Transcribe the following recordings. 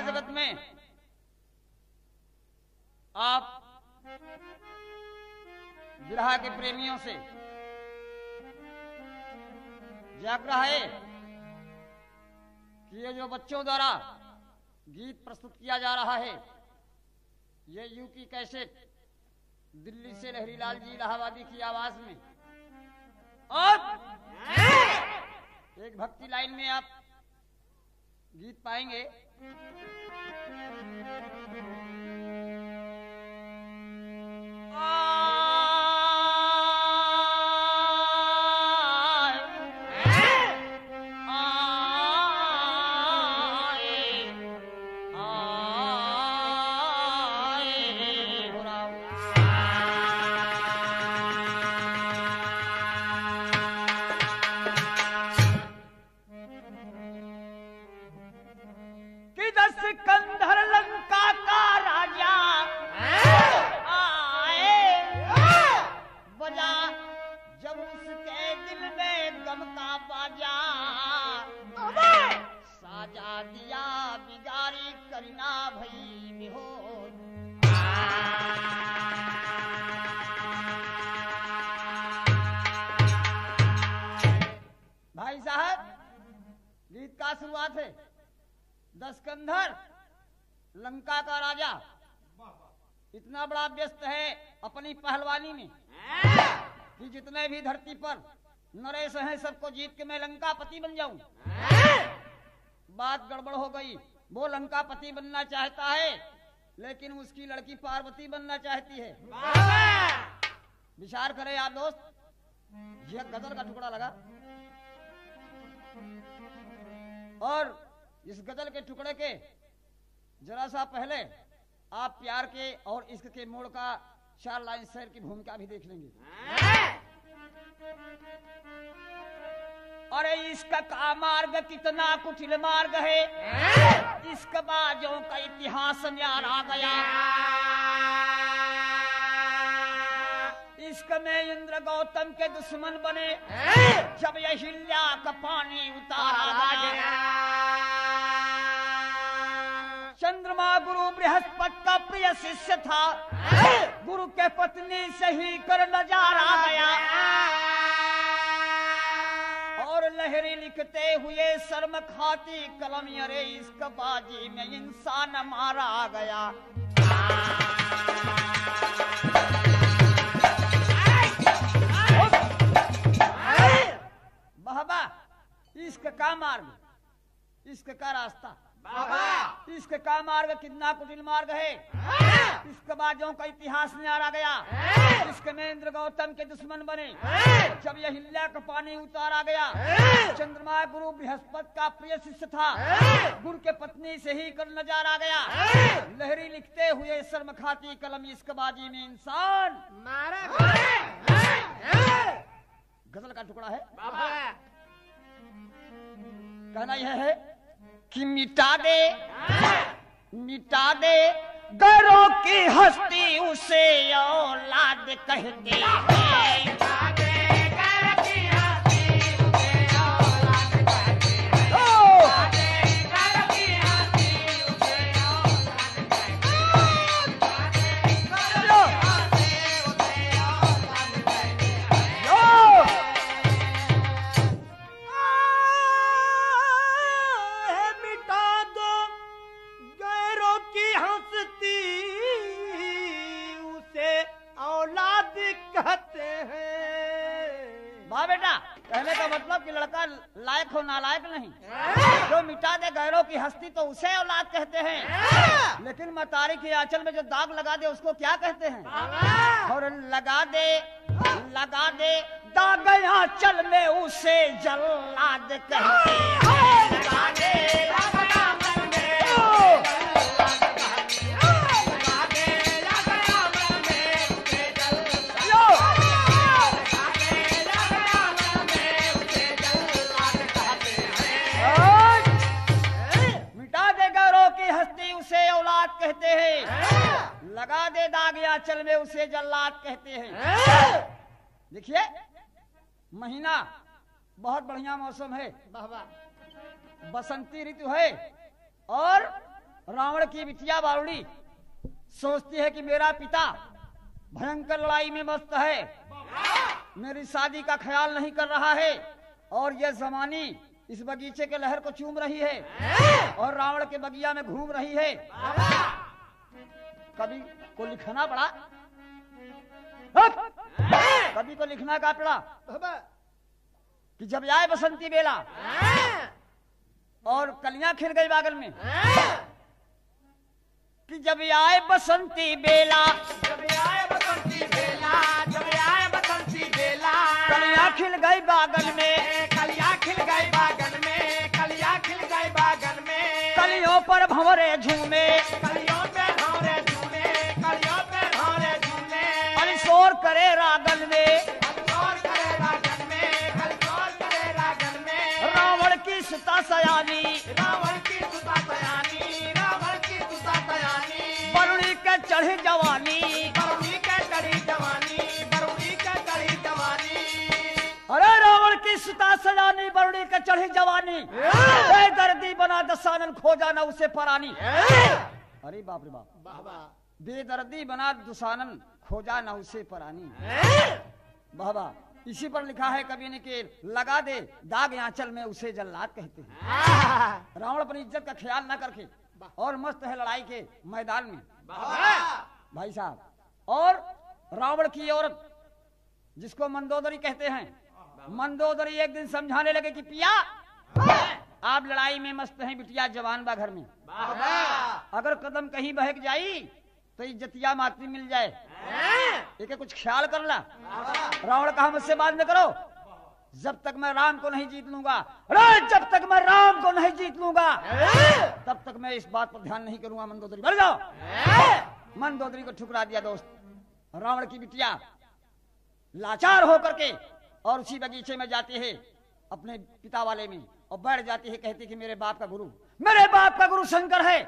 जगत में आप विरह के प्रेमियों से जागृह है कि ये जो बच्चों द्वारा गीत प्रस्तुत किया जा रहा है, ये यू की कैसेट दिल्ली से लहरी लाल जी इलाहाबादी की आवाज में, और एक भक्ति लाइन में आप गीत पाएंगे। भाई साहब, गीत का शुरुआत है। दशकंधर लंका का राजा इतना बड़ा व्यस्त है अपनी पहलवानी में कि जितने भी धरती पर नरेश हैं सबको जीत के मैं लंकापति बन जाऊं। बात गड़बड़ हो गई। वो लंकापति बनना चाहता है लेकिन उसकी लड़की पार्वती बनना चाहती है। विचार करें आप दोस्त, यह गजल का टुकड़ा लगा और इस गजल के टुकड़े के जरा सा पहले आप प्यार के और इश्क के मोड़ का 4 लाइन शेर की भूमिका भी देख लेंगे। अरे इश्क का मार्ग कितना कुटिल मार्ग है, इश्क बाजों का इतिहास न्यारा गया। इश्क में इंद्र गौतम के दुश्मन बने जब अहिल्या का पानी उतारा गया। चंद्रमा गुरु बृहस्पति का प्रिय शिष्य था, गुरु के पत्नी से ही कर नजारा गया। और लहरी लिखते हुए शर्म खाती कलम, अरे इश्क बाजी में इंसान मारा गया। बाबा, इश्क का मार्ग, इश्क का रास्ता, इश्क का मार्ग कितना कुटिल मार्ग है। इश्क बाजों का इतिहास न्यारा गया। इश्क में इंद्र गौतम के दुश्मन बने जब यह हिल्या का पानी उतारा गया। चंद्रमा गुरु बृहस्पति का प्रिय शिष्य था, गुरु के पत्नी से ही कर नजारा गया। लहरी लिखते हुए शर्म खाती कलम, इश्क बाजी में इंसान मारा गया। गजल का टुकड़ा है। कहना यह है कि मिटा दे गैरों की हस्ती, उसे औलाद कहते हैं। कहने का मतलब कि लड़का लायक हो नालायक नहीं। जो मिटा दे गैरों की हस्ती तो उसे औलाद कहते हैं, लेकिन मतारी के आंचल में जो दाग लगा दे उसको क्या कहते हैं। और लगा दे दाग आंचल में उसे जल्लाद कहते हैं। लगा दे कहते हैं, लगा दे दाग आंचल में उसे जल्लाद कहते हैं। देखिए, महीना बहुत बढ़िया मौसम है, बसंती ऋतु है और रावण की बिटिया बारूणी सोचती है कि मेरा पिता भयंकर लड़ाई में मस्त है, मेरी शादी का ख्याल नहीं कर रहा है, और ये जमानी इस बगीचे के लहर को चूम रही है और रावण के बगिया में घूम रही है। कभी को लिखना पड़ा, कभी को लिखना का पड़ा कि जब आए बसंती बेला और कलियां खिल गई बागल में, कि जब आए बसंती बेला, जब आए बसंती बेला, जब आए बसंती बेला, कलियां खिल गई बागल में, कलियां खिल गई बागन में, कलियां खिल गई बागन में, कलियों पर भंवरे झूमे, कलियों पे भौरे झूमे, कलियों पे भौरे झूमे, शोर करे रागन में, हलचोल करे रागन में, हलचोल करे रागन में, रावण की सुता सयानी, रावण की सुता सयानी, रावण की सुता सयानी, बरुणी के चढ़ी जवानी, बरुणी के चढ़ी जवानी, बरुणी के चढ़ी जवानी, अरे रावण की सुता सयानी बरुणी के चढ़ी जवानी, बेदर्दी बना दसानन खोजा न उसे परानी। अरे बाप रे बाप, बेदर्दी बना दुसानन खोजा न उसे परानी। बाबा इसी पर लिखा है कवि ने कि लगा दे दाग आंचल में उसे जल्लाद कहते हैं। रावण अपनी इज्जत का ख्याल न करके और मस्त है लड़ाई के मैदान में भाई साहब। और रावण की औरत जिसको मंदोदरी कहते हैं, मंदोदरी एक दिन समझाने लगे कि पिया आप लड़ाई में मस्त हैं, बिटिया जवान बा घर में, अगर कदम कहीं बहक जाई तो इज्जतिया मातमी मिल जाए, एक कुछ ख्याल कर ला। रावण कहा मुझसे बात न करो, जब तक मैं राम को नहीं जीत लूंगा, अरे जब तक मैं राम को नहीं जीत लूंगा तब तक मैं इस बात पर ध्यान नहीं करूंगा। मंदोदरी बढ़ जाओ। मंदोदरी को ठुकरा दिया दोस्त। रावण की बिटिया लाचार होकर के और उसी बगीचे में जाती है अपने पिता वाले में और बैठ जाती है, कहती कि मेरे बाप का गुरु शंकर है,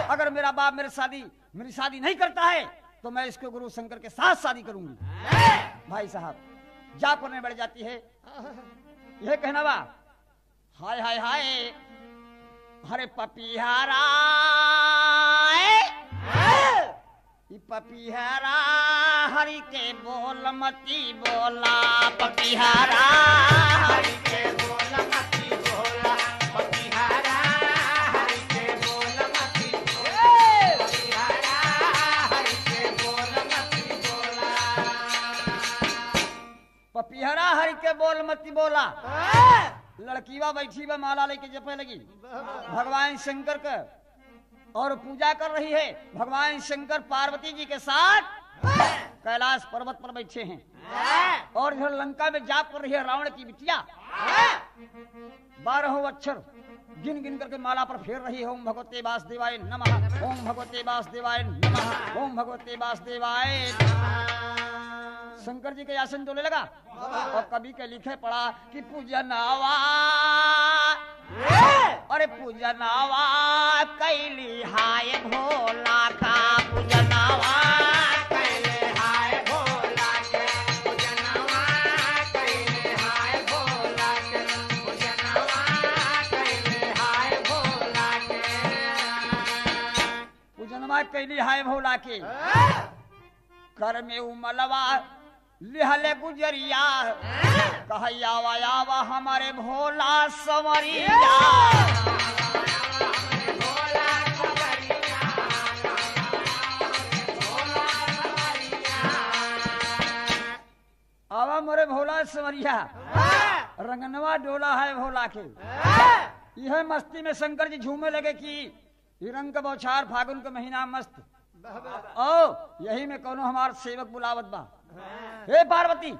अगर मेरा बाप मेरी शादी नहीं करता है तो मैं इसको गुरु शंकर के साथ शादी करूंगी। भाई साहब जा करने बैठ जाती है, यह कहना बा हाय हाय हाय हरे पपिहारा, पपिहारा हरि के बोल मती बोला, पपिहारा हरि के बोल मती बोला, पपिहारा हरि के बोल मती बोला, पपिहारा हरि के बोल मती बोला, पपिहारा हरि के बोल मती बोला। लड़कीवा बैठी बा माला लेके जपे लगी भगवान शंकर का और पूजा कर रही है। भगवान शंकर पार्वती जी के साथ कैलाश पर्वत पर बैठे हैं और इधर लंका में जाप कर रही है रावण की बिटिया। 12 अक्षर गिन गिन करके माला पर फेर रही है। ओम भगवते वासुदेवाय नमः, ओम भगवते वासुदेवाय नमः, ओम भगवते वासुदेवाय नमः। शंकर जी के आसन डोले लगा और कवि के लिखे पड़ा कि पूजनावा, अरे पूजनावा कैली हाय भोला का, पूजनावा कैले हाय भोला के, पूजनवा कैले हाय भोला के, पूजनवा कैले हाय भोला के, पूजनवा कैली हाय भोला के। कर में उमलवा लिहले गुजरिया, कहैया आवा हमारे भोला संवरिया, भोला खबरिया, भोला खबरिया, आवा मोरे भोला संवरिया। रंगनवा डोला है भोला के। यह मस्ती में शंकर जी झूमे लगे कि रंग का बौछार फागुन का महीना मस्त, ओ यही में कोनो हमार सेवक बुलावत बा। हे पार्वती,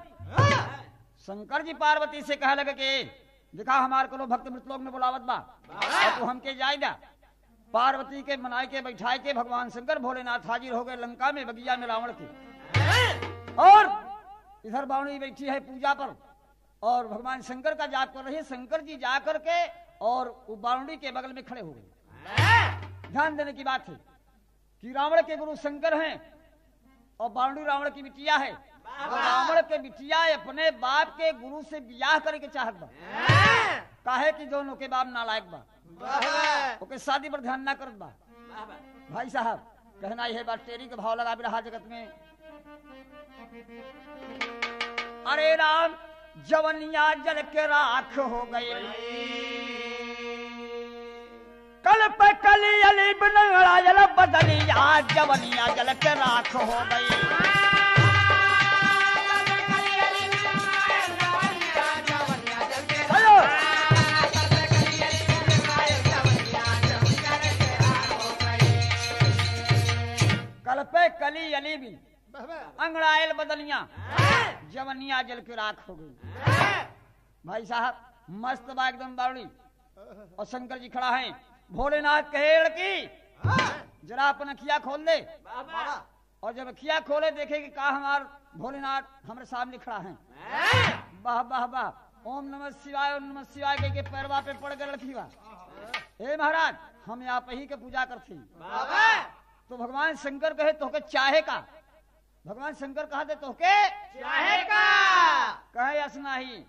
शंकर जी पार्वती से कह लगे कि देखा हमार को भक्त मृत लोग में बुलावत बा, तो हमके जाएगा। पार्वती के मनाए के बैठाए के भगवान शंकर भोलेनाथ हाजिर हो गए लंका में बगिया में रावण के। और इधर बावणी बैठी है पूजा पर और भगवान शंकर का जाप कर रही है। शंकर जी जाकर के और बावणी के बगल में खड़े हो गए। ध्यान देने की बात है कि रावण के गुरु शंकर हैं और बावणी रावण की बिटिया है। रावण के बिटिया अपने बाप के गुरु से ब्याह करे के चाहत बा, काहे कि दोनों के बाप नालायक बा, ओके शादी पर ध्यान ना करत बा। भाई साहब कहना यह बात टेरी के भाव लगा भी रहा जगत में। अरे राम जवनिया जल के राख हो गई, कल पे कली अली बनड़ा जल बदलिया जवनिया जल के राख हो गई। कल पे कली अली भी अंगड़ायल बदलिया जवनिया जल के राख हो गई। भाई साहब मस्त बा एकदम बावड़ी। और शंकर जी खड़ा है। भोलेनाथ कहे लड़की जरा अपन अखिया खोल दे। और जब अखिया खोले देखे कि कहा हमार भोलेनाथ हमारे सामने खड़ा है। वाह वाह वाह ओम नमः शिवाय ओम नमः शिवाय के पैरवा पे पड़ गए लड़की बा। हे महाराज हम आप ही के पूजा करते। तो भगवान शंकर कहे तोहके चाहे का। भगवान शंकर कहा दे तोहके चाहे का कहे असना ही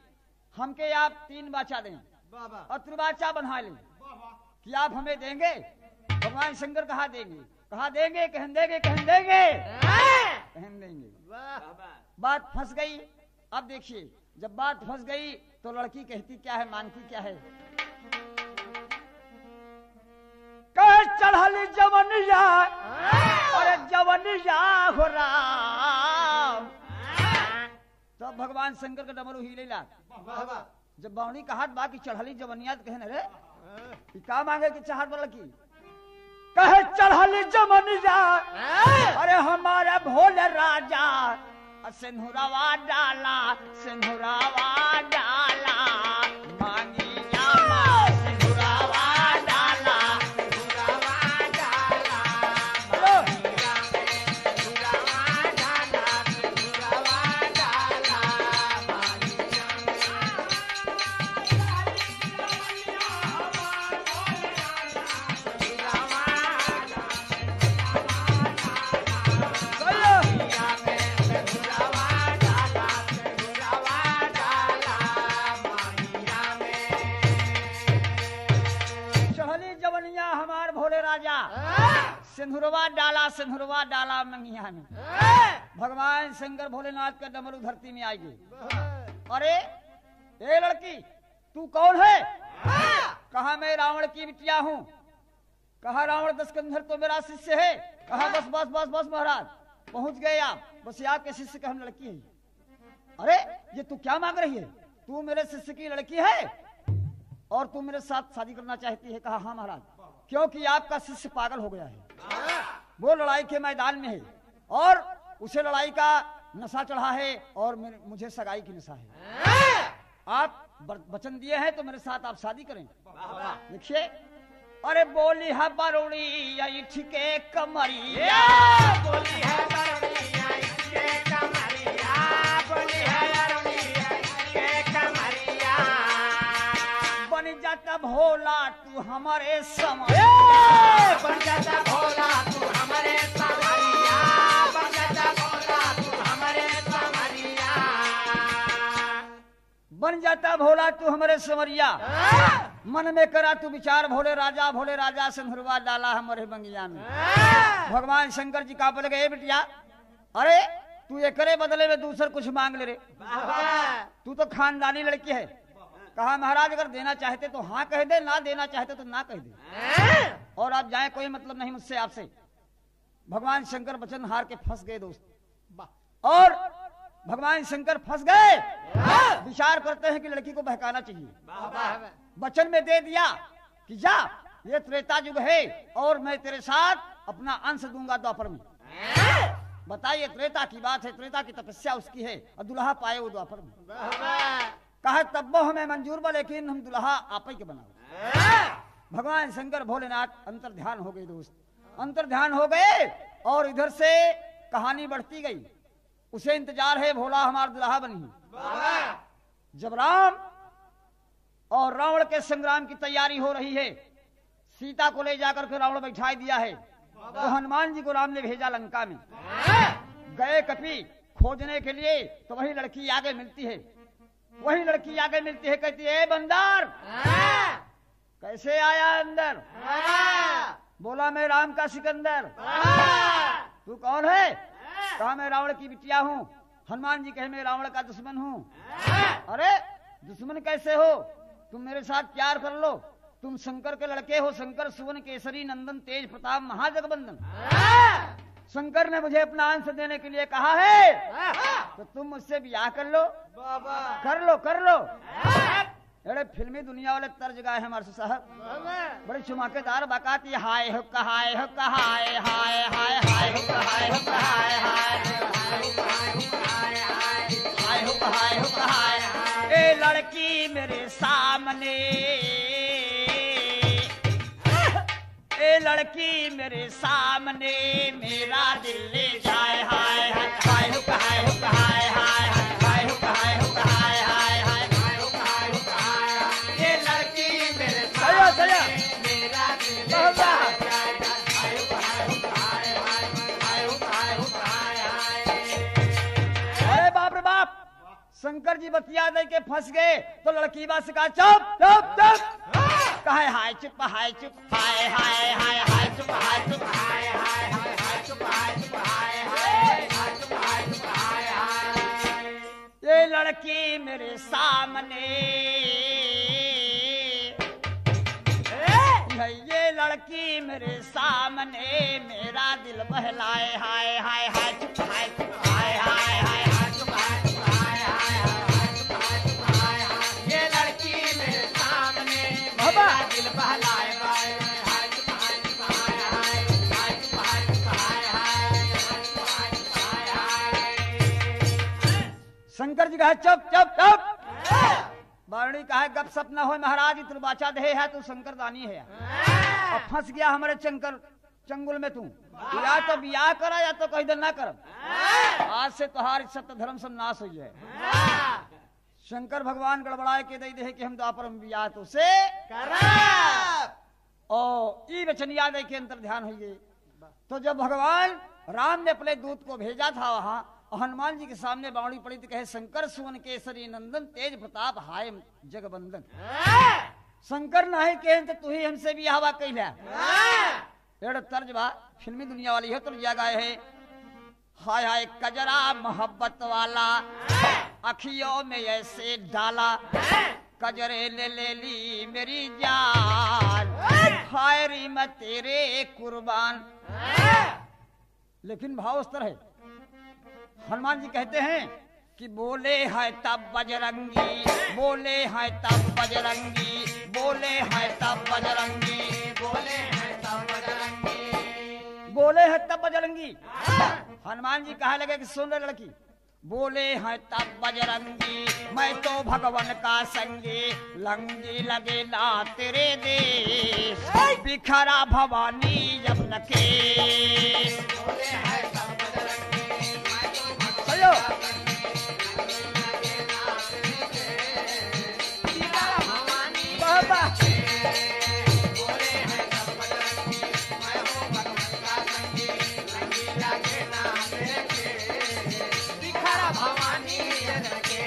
हमके आप 3 बाचा दें और त्रिबाचा बना लें कि आप हमें देंगे। भगवान शंकर कहा देंगे, कहा देंगे, कहन देंगे, कहन देंगे, कहन देंगे। बात फंस गई। अब देखिए जब बात फंस गई तो लड़की कहती क्या है, मानती क्या है। कहे चढ़ल जवनिया और जवनिया हो राम। तो भगवान शंकर का डमरू ही लेला। जब बावनी कहा बात की चढ़ली जवनिया तो कहने रे क्या मांगे कि चाहत वाला की। कहे चढ़ली जवनिया अरे हमारे भोले राजा सिंधुरावा डाला, सिंधुरावा डाला मांगी जामा सिंधुरावा डाला, सिंधुरावा डाला सिंधुरावा डाला, सिंधुरावा डाला मांगी सिंधुरवा डाला, सिंधुरवा डाला मंगिया में। भगवान शंकर भोलेनाथ का डमरू धरती में आई गई। अरे ए लड़की तू कौन है। कहा मैं रावण की बिटिया हूँ। कहा रावण दशकंधर तो मेरा शिष्य है। कहा बस बस बस बस महाराज पहुंच गए आप। बस आपके शिष्य का हम लड़की है। अरे ये तू क्या मांग रही है। तू मेरे शिष्य की लड़की है और तू मेरे साथ शादी करना चाहती है। कहा हाँ महाराज क्योंकि आपका शिष्य पागल हो गया है। वो लड़ाई के मैदान में है और उसे लड़ाई का नशा चढ़ा है और मुझे सगाई की नशा है। आप वचन दिए हैं तो मेरे साथ आप शादी करें। देखिए अरे बोली है बरुड़ी ऐठ के कमरिया, बोली है बरुड़िया इसके कमरिया, बोली है बरुड़िया इसके कमरिया। बन जाता भोला तू हमारे समझ, बन जाता भोला तू हमारे समरिया, बन जाता भोला तू हमारे समरिया। बन जाता भोला तू हमारे समरिया। मन में करा तू विचार भोले राजा सिंधुरवा डाला हमारे बंगिया में। भगवान शंकर जी का बोले गए बिटिया अरे तू ये करे बदले में दूसर कुछ मांग ले रे। तू तो खानदानी लड़की है। कहा महाराज अगर देना चाहते तो हाँ कह दे, ना देना चाहते तो ना कह दे और आप जाए कोई मतलब नहीं मुझसे आपसे। भगवान शंकर वचन हार के फंस गए दोस्त। और भगवान शंकर फंस गए। विचार करते हैं कि लड़की को बहकाना चाहिए। वचन में दे दिया कि जा ये त्रेता युग है और मैं तेरे साथ अपना अंश दूंगा द्वापर में। बताइए त्रेता की बात है, त्रेता की तपस्या उसकी है और दुल्हा पाए वो द्वापर में। कहा तब वो हमें मंजूर बा लेकिन हम दुल्हा आप ही के बनाओ। भगवान शंकर भोलेनाथ अंतर ध्यान हो गए दोस्त, अंतर ध्यान हो गए और इधर से कहानी बढ़ती गई। उसे इंतजार है भोला हमारा दुल्हा बनी। जब राम और रावण के संग्राम की तैयारी हो रही है, सीता को ले जाकर के रावण बैठाई दिया है तो हनुमान जी को राम ने भेजा लंका में। गए कपी खोजने के लिए तो वही लड़की आगे मिलती है। वही लड़की आगे मिलती है, कहती है बंदर कैसे आया अंदर। बोला मैं राम का सिकंदर। तू कौन है? कहा मैं रावण की बिटिया हूँ। हनुमान जी कहे मैं रावण का दुश्मन हूँ। अरे दुश्मन कैसे हो? तुम मेरे साथ प्यार कर लो, तुम शंकर के लड़के हो, शंकर सुवन केसरी नंदन तेज प्रताप महाजगबंदन। शंकर ने मुझे अपना अंश देने के लिए कहा है, तो तुम मुझसे ब्याह कर लो। कर लो कर लो। अरे फिल्मी दुनिया वाले तर्ज गाए हैं मास्टर साहब, बड़े चुमाकेदार बाकाती। हाय हो हाय हो हाय हाय हाय हाय हो हाय हो हाय हाय हाय हो हाय हो हाय। ए लड़की मेरे सामने, ए लड़की मेरे सामने, मेरा दिल ले जाए। हाय हाय हाय हो हाय हो हाय हाय हाय हो हाय हो हाय हाय हाय। ये लड़की मेरे सया सया मेरा दिल ले बहुत जाए। अरे बाप रे बाप, शंकर जी बतिया दे के फंस गए तो लड़की बात से कहा चुप चुप चुप। कहा हाय चुप हाय चुप हाय हाय हाय हाय चुप हाय चुप हाय हाय हाय हाय चुप हाय चुप हाय हाय हाय चुप हाय चुप हाय हाय। ये लड़की मेरे सामने, ये लड़की मेरे सामने, मेरा दिल बहलाए। हाय हाय हाय चुप हाय चुप हाय हाय हाय हाय चुप हाय चुप हाय हाय हाय चुप हाय चुप हाय हाय। ये लड़की मेरे सामने, बाबा। मेरा दिल बहलाए। हाय हाय चुप हाय चुप हाय हाय हाय चुप हाय चुप हाय हाय हाय चुप हाय चुप हाय हाय। शंकर जी कहा चुप चुप चुप। बारणी कहा गप सप न हो महाराज, इतना बाचा दे है तू शंकर दानी है। अब फंस गया हमारे चंगुल में तू, या तो ब्याह करा या तो कहीं देर ना कर। आज से तुहार सत्य धर्म सब नाश हो जाए। शंकर भगवान गड़बड़ाए के दे दे कि हम द्वापर में ब्याह तो से और ई वचनिया दे के अंतर ध्यान हुई। तो जब भगवान राम ने अपने दूत को भेजा था वहां, हनुमान जी के सामने बावड़ी पड़ी तो कहे शंकर सुवन केसरी नंदन तेज प्रताप हाय जगबंदन। शंकर नहीं कहे तो तू ही हमसे भी हवा कहला। एड़ तर्ज बा फिल्मी दुनिया वाली है तो गाए है। हाय हाय कजरा मोहब्बत वाला, अखियों में ऐसे डाला, कजरे ले ली मेरी जान, हाय री मैं तेरे कुर्बान। लेकिन भाव उस तरह है, हनुमान जी कहते हैं कि बोले है तब बजरंगी, बोले है तब बजरंगी, बोले है तब बजरंगी, बोले हैं तब बजरंगी, बोले है तब बजरंगी। हनुमान जी कहा लगे कि सुन रहे लड़की, बोले हैं तब बजरंगी, मैं तो भगवान का संगी, लंगी लगे ना तेरे देश, बिखरा भवानी जब नके। बोले हैं तब बजरंगी, मैं तो चलो भवानी। बाबा बोले हैं तब बजरंगी, मैं हूँ भगवान का संगी, लंगी लगे ना मेरे के, बिखरा भवानी जनके।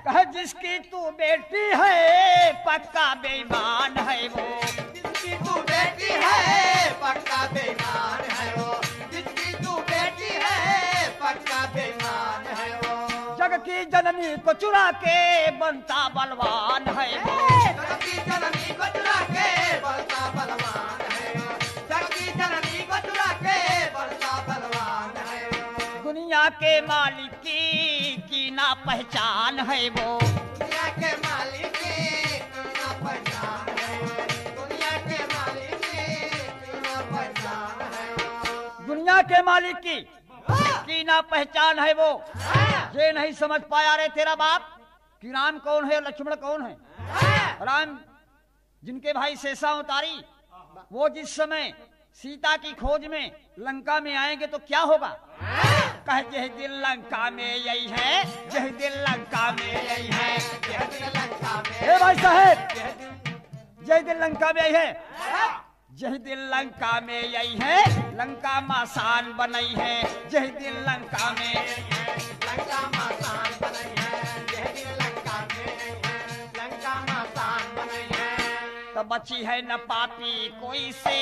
कहे जिसकी तू बेटी है पक्का बेईमान है वो, जिसकी तू बेटी है पक्का बेईमान है वो, जिसकी तू बेटी है पक्का बेईमान है वो, जग की जननी को चुरा के बनता बलवान है वो, जग की जननी को चुरा के बलता बलवान है वो, जग की जननी को चुरा के बलता बलवान है वो, दुनिया के मालिक की ना पहचान है वो, दुनिया के मालिक की ना पहचान है वो, दुनिया के मालिक की ना पहचान है वो, दुनिया के मालिक की ना पहचान है वो। ये नहीं समझ पाया रे तेरा बाप कि राम कौन है, लक्ष्मण कौन है। राम जिनके भाई शेषा उतारी, वो जिस समय सीता की खोज में लंका में आएंगे तो क्या होगा। कहे जय दिल लंका में यही है, जय दिल लंका में यही है। यह दिल लंका में, हे भाई साहब, जय दिल लंका में यही है, जय दिल लंका में यही है, लंका मासान बनई है, जय दिल लंका में। लंका मासान बनई है, यह दिल लंका में है, लंका मासान बनई है। तो बची है न पापी कोई से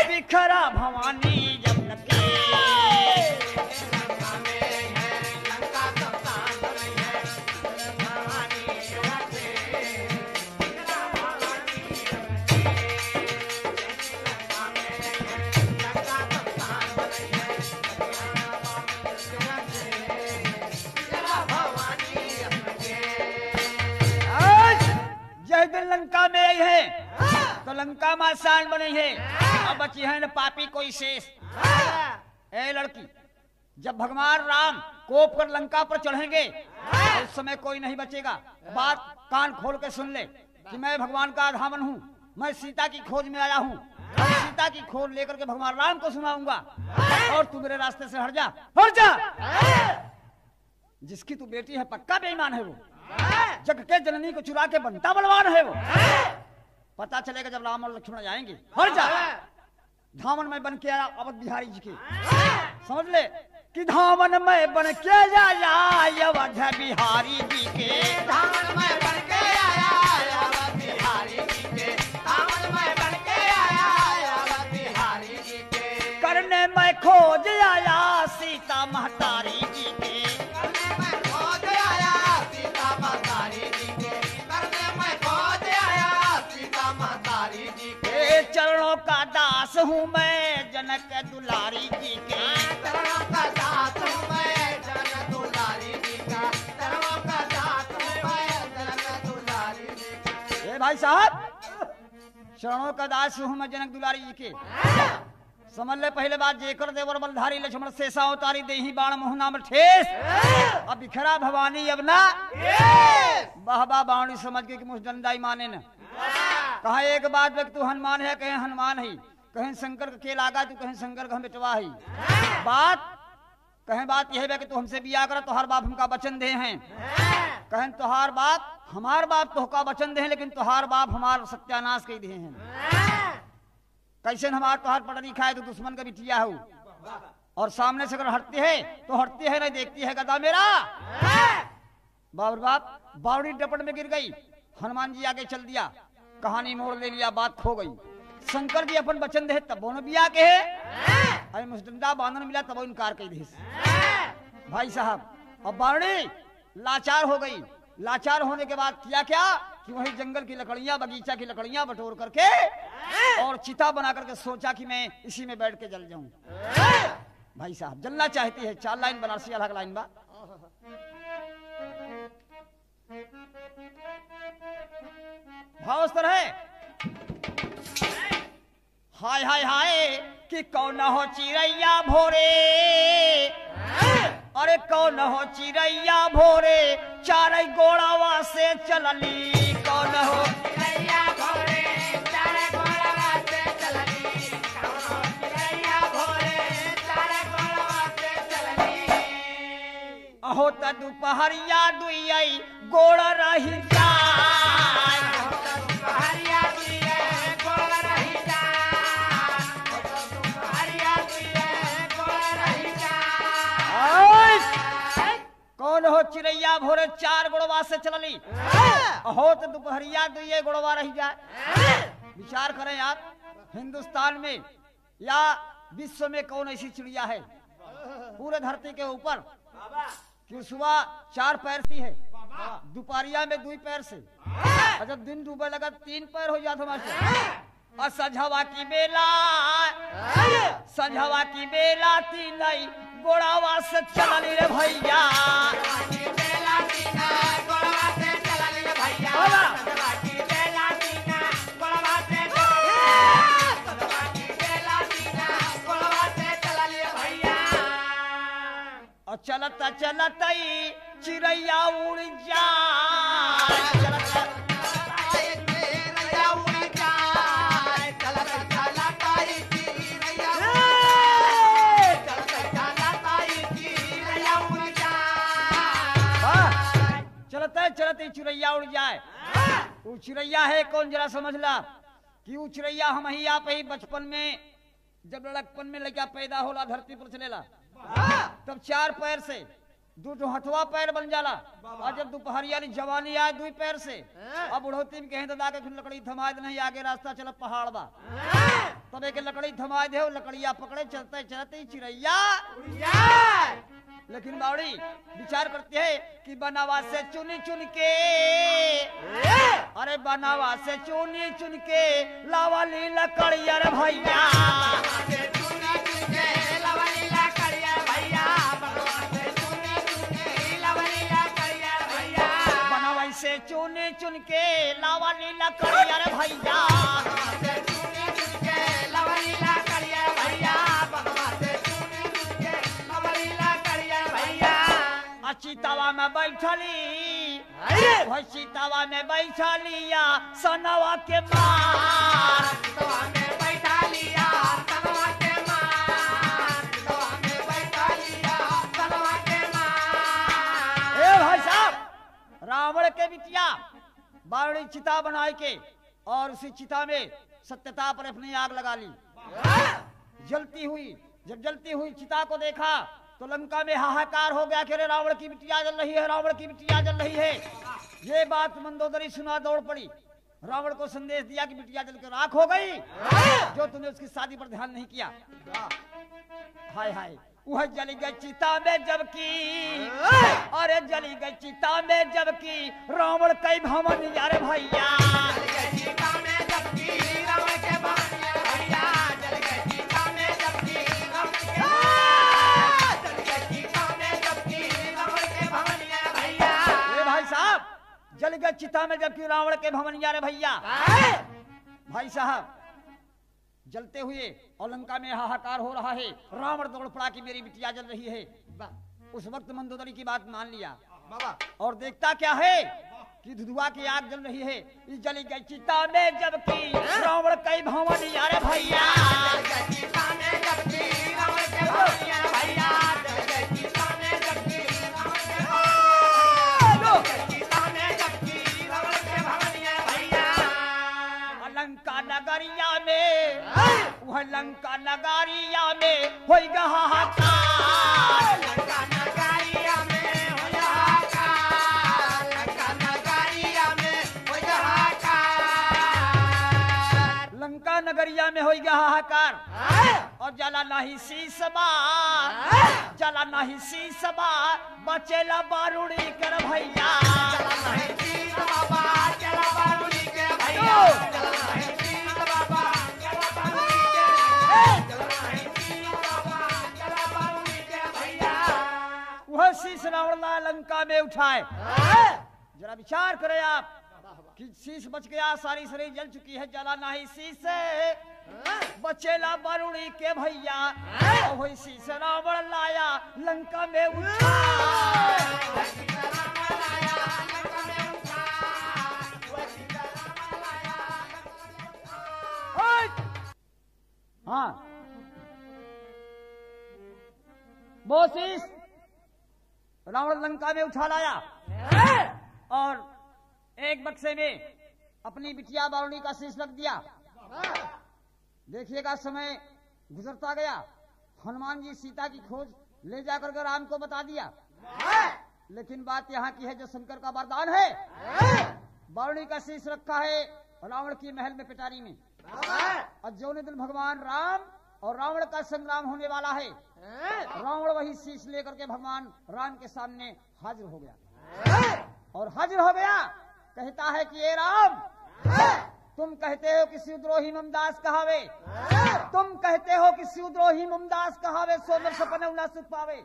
बिखरा भवानी जब लगे लंका में आई है तो लंका में शान बनी है। अब बची है न पापी कोई शेष। ए लड़की, जब भगवान राम कोप कर लंका पर चढ़ेंगे तो उस समय कोई नहीं बचेगा। बात कान खोल के सुन ले कि मैं भगवान का धामन हूँ, मैं सीता की खोज में आया हूँ। सीता की खोज लेकर के भगवान राम को सुनाऊंगा और तू मेरे रास्ते से हट जा, हट जा। जिसकी तू बेटी है पक्का बेईमान है वो, जग के जननी को चुरा के बनता बलवान है वो। पता चलेगा जब राम और लक्ष्मण जाएंगे। हट जा। धामन में बन के आया अवध बिहारी जी की, समझ ले कि धामन में बन के आया अवध बिहारी जी के। धामन में बन के आया अवध बिहारी जी के। धामन में बन के आया अवध बिहारी जी के। करने में खोज आया सीता महतारी जी के। चरणों का दास हूँ मैं जनक दुलारी जी के। चरणों का दास हूँ मैं जनक दुलारी जी का। चरणों का दास हूँ मैं जनक दुलारी जी का। ए भाई साहब, चरणों का दास हूँ मैं जनक दुलारी जी के। समझ ले पहले बात, जेकर देवर बलधारी लक्ष्मण शेषा उतारी देही बाण मोहना में ठेस। अब बिखरा भवानी अब ना बहबा बावणी समझ के कि मुझदंडाई माने न। कहा एक बात तू हनुमान है, कहीं हनुमान है, कहीं शंकर का खेल आगा, तू कहीं शंकर का बेटवा है। बात कहें बात यह है कि तू हमसे बिया कर, तोहार बाप हमका वचन दे हैं। कहें तोहार बाप हमार बाप तोहका वचन दे हैं, लेकिन तोहार बाप हमार सत्यानाश कर दिए हैं। कैसे हमार तोहार पढ़ा लिखा है तो दुश्मन का बिटिया हो, और सामने से अगर हटती है तो हटती है नहीं देखती है गदा मेरा। बाबर बाप बावड़ी डपट में गिर गई। हनुमान जी आगे चल दिया, कहानी मोड़ ले लिया, बात खो गई। शंकर जी अपन वचन दे तब न बिया के अरे मुस्टंडा बांधन मिला तब इनकार कर दे। भाई साहब अब बावड़ी लाचार हो गई। लाचार होने के बाद किया क्या कि वही जंगल की लकड़ियां बगीचा की लकड़ियां बटोर करके और चिता बना करके सोचा कि मैं इसी में बैठ के जल जाऊं। भाई साहब जलना चाहती है। 4 लाइन बनारसी अलग लाइन बा। भाव उस तरह है, हाय हाय हाय कि कौन हो चिड़ैया भोरे, अरे कौन हो चिड़ैया भोरे, 4 गोड़ावा से चलली। कौन हो चिड़ैया भोरे, 4 गोड़ावा से चलली। कौन हो चिड़ैया भोरे, 4 गोड़ावा से चलली। अहो त दुपहरिया दुई गोड़ रही जाए। दुपहरिया दुई गोड़ रही जाए। दुपहरिया दुई गोड़ रही जाए। कौन हो चिड़ैया भोरे 4 गोड़वा से चलली। अहो तो दोपहरिया दुई गोड़वा रही जाए। विचार करें यार, हिंदुस्तान में या विश्व में कौन ऐसी चिड़िया है पूरे धरती के ऊपर कि सुबह 4 पैर सी है, दोपहरिया में 2 पैर से, और जब दिन डूबे लगा 3 पैर हो जाता मास्टर। और संझवा की बेला, संझवा की बेला 3 गोड़ावा से चलली रे भैया। और चलता चलता चिड़ैया उड़ जाए। चलते चिड़ैया उड़ जाए। वो चिड़ैया है कौन जरा समझ ला कि वो चिड़ैया हम ही आप ही बचपन में जब लड़कपन में लड़का पैदा होला धरती पर चलेला तब 4 पैर से दू हथवा पैर बन जाला। और जब दोपहरिया जवानी आए 2 पैर से, अब बुढ़ौती में कहें तो लाके लकड़ी थमा दे, नहीं आगे रास्ता चल पहाड़ बा, तब एक लकड़ी थमा दे, लकड़िया पकड़े चलते चलते चिड़ैया। लेकिन बावड़ी विचार करते है कि बनावा से चुन चुन के, अरे बनावा से चुनी चुन के लावाली लकड़िया रे भैया, बनावा से चुनी चुन के लावाली लकड़िया रे भैया, चितावा में बैठली, वह चितावा में बैठा लिया सनवा के मार, चितावा में बैठा लिया सनवा के मार, चितावा में बैठा लिया सनवा के मार। ए भाई साहब, रावण के बिटिया बावड़ी चिता बनाए के और उसी चिता में सत्यता पर अपनी आग लगा ली। जलती हुई, जब जलती हुई चिता को देखा तो लंका में हाहाकार हो गया कि अरे रावण की बिटिया जल रही है, रावण की बिटिया जल रही है। ये बात मंदोदरी सुना दौड़ पड़ी, रावण को संदेश दिया कि बिटिया जल के राख हो गई, जो तुमने उसकी शादी पर ध्यान नहीं किया। हाय हाय, वह जली गई चिता में जबकि, अरे जली गई चिता में जबकि रावण कई भवन यार भैया, जल गए चिता में जबकि रावण के भवन यार भैया। भाई साहब, जलते हुए और लंका में हाहाकार हो रहा है, रावण दौड़ पड़ा कि मेरी बिटिया जल रही है। उस वक्त मंदोदरी की बात मान लिया और देखता क्या है कि धुधुआ की आग जल रही है। इस जली गई चिता में जबकि रावण कई भवन यार भैया, लंका नगरिया में, वह लंका नगरिया में हो गया हाहाकार, लंका नगरिया में हो गया हाहाकार, लंका नगरिया में हो गया हाहाकार, लंका नगरिया में हो गया हाहाकार। और जला नहीं शीशबा, जला नहीं शीशबा, बचेला बारूड़ी कर भैया, जला नहीं शीशबा, जला बारूड़ी के भैया, वह शीश रावण लंका में उठाए। जरा विचार करें आप कि शीश बच गया, सारी शरीर जल चुकी है, जला नहीं शीश बचेला बारूड़ी के भैया, और वही शीश रावण लाया लंका में हाँ, वो शीश रावण लंका में उठा लाया और एक बक्से में अपनी बिटिया बारूणी का शीश रख दिया। देखिएगा, समय गुजरता गया, हनुमान जी सीता की खोज ले जाकर के राम को बता दिया। लेकिन बात यहाँ की है, जो शंकर का वरदान है, बारूणी का शीश रखा है रावण की महल में पिटारी में, और जो दिन भगवान राम और रावण का संग्राम होने वाला है, रावण वही शीश लेकर के भगवान राम के सामने हाजिर हो गया। और हाजिर हो गया, कहता है कि ये राम, तुम कहते हो कि शिवद्रोही ममदास कहावे, तुम कहते हो कि शिवद्रोही ममदास कहावे, सोमर सपने ना सुख पावे।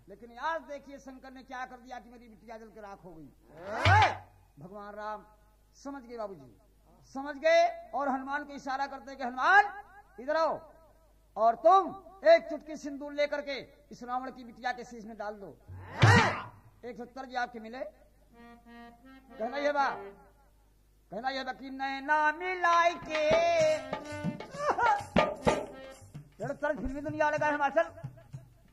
लेकिन आज देखिए शंकर ने क्या कर दिया कि मेरी बिटिया जल के राख हो गई। भगवान राम समझ गए, बाबूजी समझ गए, और हनुमान को इशारा करते कि हनुमान इधर आओ, और तुम एक चुटकी सिंदूर लेकर के इस रावण की बिटिया के शीश में डाल दो। 170 जी आपके मिले। कहना ये बा, कहना ये बा कि नैना मिलाई के फिल्मी दुनिया लगा हिमाचल,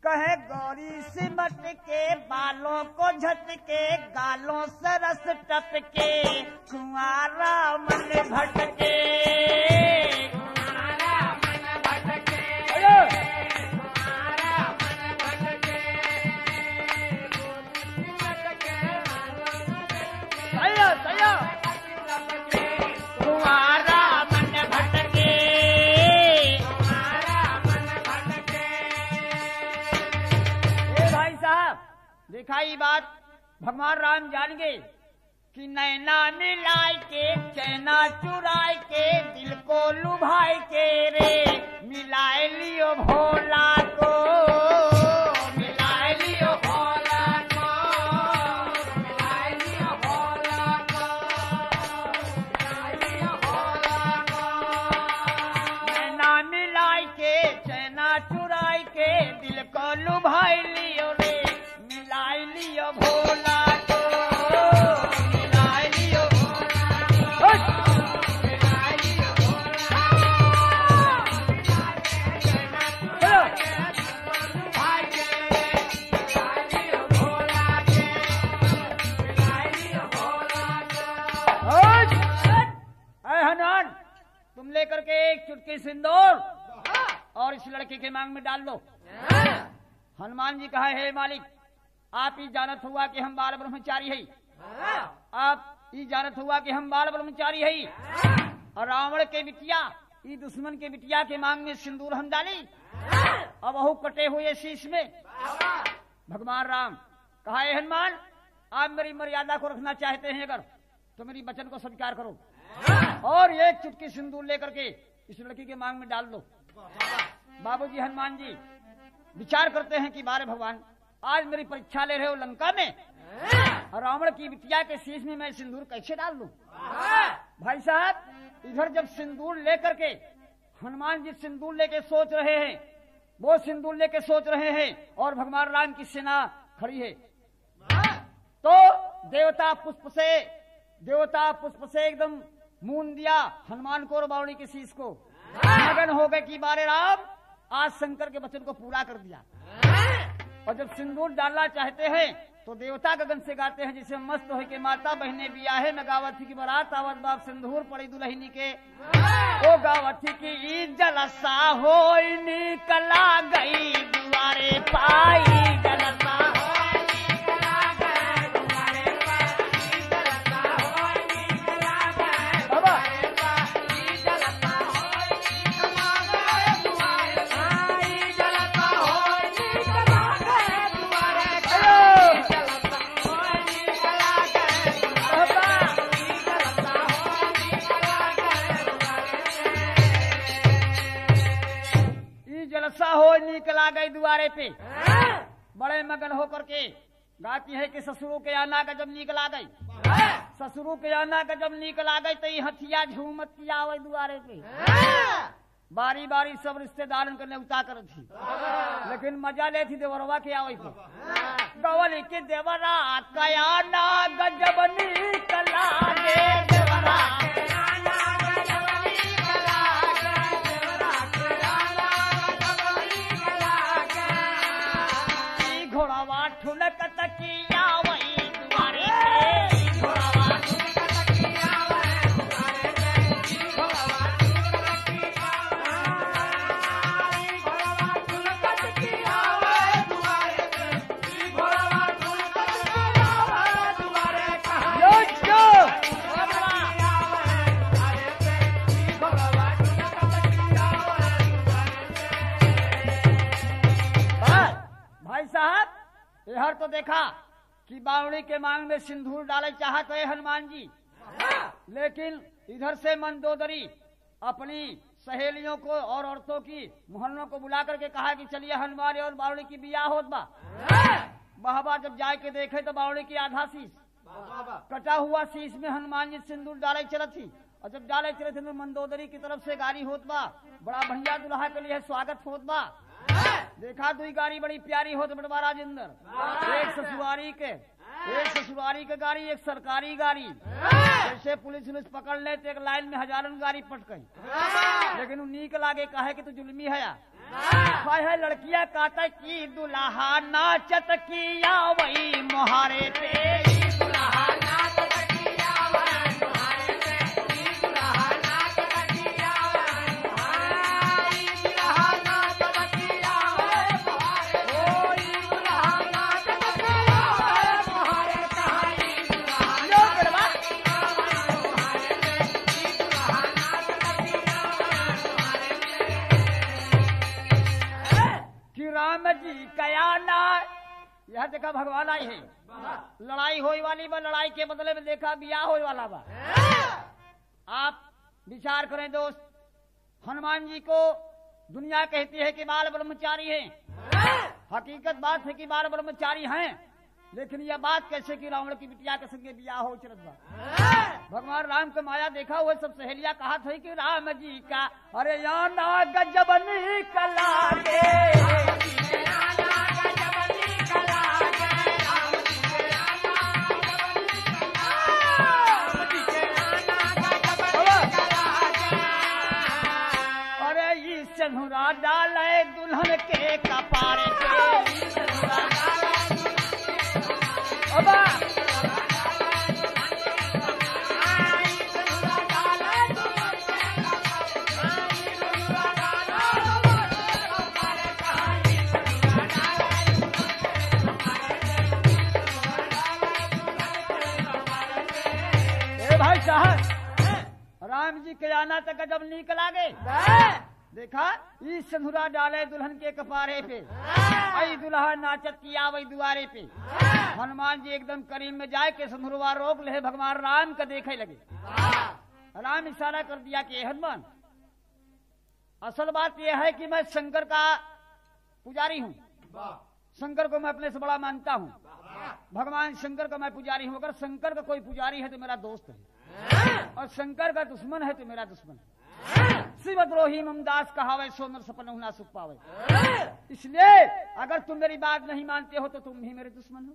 कहे गौरी सिमट के बालों को झटके, गालों से रस टपके, कुंवारा मन भटके, कुंवारा मन भटके, कुंवारा मन भटके। ये बात भगवान राम जान गए कि नैना मिलाए के चैना चुराए के दिल को लुभाए के रे मिलाए लियो भोला को मिलाए लियो भोला को मिलाए लियो भोला को मिलाए लियो भोला को नैना मिलाए के चैना चुराए के दिल को लुभाए लियो रे मिलाए लियो भोला को तुम लेकर के एक चुटकी सिंदूर और इस लड़के के मांग में डाल दो। हनुमान जी कहा हे मालिक आप ही जानत हुआ कि हम बाल ब्रह्मचारी है, आप ही जानत हुआ कि हम बाल ब्रह्मचारी है और रावण के बिटिया ई दुश्मन के बिटिया के मांग में सिंदूर हम डाली अब वह कटे हुए शीश में। भगवान राम कहा हे हनुमान आप मेरी मर्यादा को रखना चाहते हैं अगर तो मेरी वचन को स्वीकार करो और एक चुटकी सिंदूर लेकर के इस लड़की के मांग में डाल दो। बाबूजी हनुमान जी विचार करते हैं कि बारे भगवान आज मेरी परीक्षा ले रहे हो लंका में और रावण की बिटिया के शीश में मैं सिंदूर कैसे डाल दूं? भाई साहब इधर जब सिंदूर लेकर के हनुमान जी सिंदूर लेके सोच रहे हैं, वो सिंदूर लेके सोच रहे हैं और भगवान राम की सेना खड़ी है तो देवता पुष्प से एकदम मून दिया हनुमान को और बावली के शीश को। मगन हो गए कि बारे राम आज शंकर के वचन को पूरा कर दिया। और जब सिंदूर डालना चाहते हैं तो देवता गगन से गाते हैं जिसे मस्त हो के माता बहने बियाहे में गावत थी की बरात आवत बाप सिंदूर पड़ी दुल्हनी के ओ गावत थी की जलसा हो निकला गई दुआरे पाई जलसा हो निकला गई दुआरे पे। बड़े मगन होकर के गाती है कि ससुरों के आना का जब निकला गई ससुरों के आना का जब निकला गई तो हथिया झूमत किया हुए दुआरे पे बारी बारी सब रिश्तेदार करने उतार कर थी लेकिन मजा ले थी देवरवा के आवे पे गवली के देवरा कया ना गजब निकला गे देवरा घोड़ावा ठुनक तकिया वही दुआरे पे घोड़ावा ठुनक तकिया वही दुआरे पे घोड़ावा ठुनक तकिया वही दुआरे पे घोड़ावा ठुनक तकिया वही दुआरे कहां यो जो घोड़ावा ठुनक तकिया वही दुआरे भाई साहब यहर तो देखा कि बावड़ी के मांग में सिंदूर डाले चाहत है हनुमान जी लेकिन इधर से मंदोदरी अपनी सहेलियों को और औरतों की मोहल्लों को बुला करके कहा कि चलिए हनुमान और बावड़ी की बियाह होत बा। बाबा जब जाए के देखे तो बावड़ी की आधा शीश कटा हुआ शीश में हनुमान जी सिंदूर डाले चलत थी और जब डाले चले थे तो मंदोदरी की तरफ से गाड़ी होत बा बड़ा बढ़िया दुल्हा के लिए स्वागत होत बा। देखा दुई गाड़ी बड़ी प्यारी हो तो बड़वा राजेंद्र एक ससुरारी के गाड़ी एक सरकारी गाड़ी जैसे पुलिस पकड़ ले तो एक लाइन में हजारों गाड़ी पट गई लेकिन नीक लागे कहे कि तू जुल्मी है लड़कियां काटा की दुल्हा नाचत किया वही मोहारे पे दुल्हा नाचत किया वही मोहारे पे दुल्हा नाचत किया वही दुल्हा नाचत किया वही मोहारे ओ दुल्हा नाचत किया वही मोहारे कहानी दुल्हा लो गरबा मोहारे पे दुल्हा नाचत किया वही मोहारे पे कि राम जी कया ना यह देखा भगवान आई है, लड़ाई होई वाली बा, लड़ाई के बदले में देखा बियाह होई वाला बा। आप विचार करें दोस्त, हनुमान जी को दुनिया कहती है कि बाल ब्रह्मचारी हैं। हकीकत बात है कि बाल ब्रह्मचारी हैं, लेकिन यह बात कैसे कि रावण की बिटिया के संगे बियाह हो चलत बा। भगवान राम के माया देखा हुए सब सहेलियां कहा था कि राम जी का अरे याना गजबनी कला के, सिंदूरा डाले दुल्हन के कपारे पे, भाई साहब राम जी के आना तक जब नीक लागे, देखा ई सिंदूरा डाले दुल्हन के कपारे पे, आई दुल्हा नाचत किया वही दुआरे पे। हनुमान जी एकदम करीब में जाए के सिंदूरवा रोक ले, भगवान राम का देखे लगे। राम इशारा कर दिया कि हनुमान, असल बात यह है कि मैं शंकर का पुजारी हूँ, शंकर को मैं अपने से बड़ा मानता हूँ, भगवान शंकर का मैं पुजारी हूँ। अगर शंकर का कोई पुजारी है तो मेरा दोस्त है, और शंकर का दुश्मन है तो मेरा दुश्मन है। शिवद्रोही ममदास कहावे सोनर सपन हुना सुख पावे। इसलिए अगर तुम मेरी बात नहीं मानते हो तो तुम ही मेरे दुश्मन हो।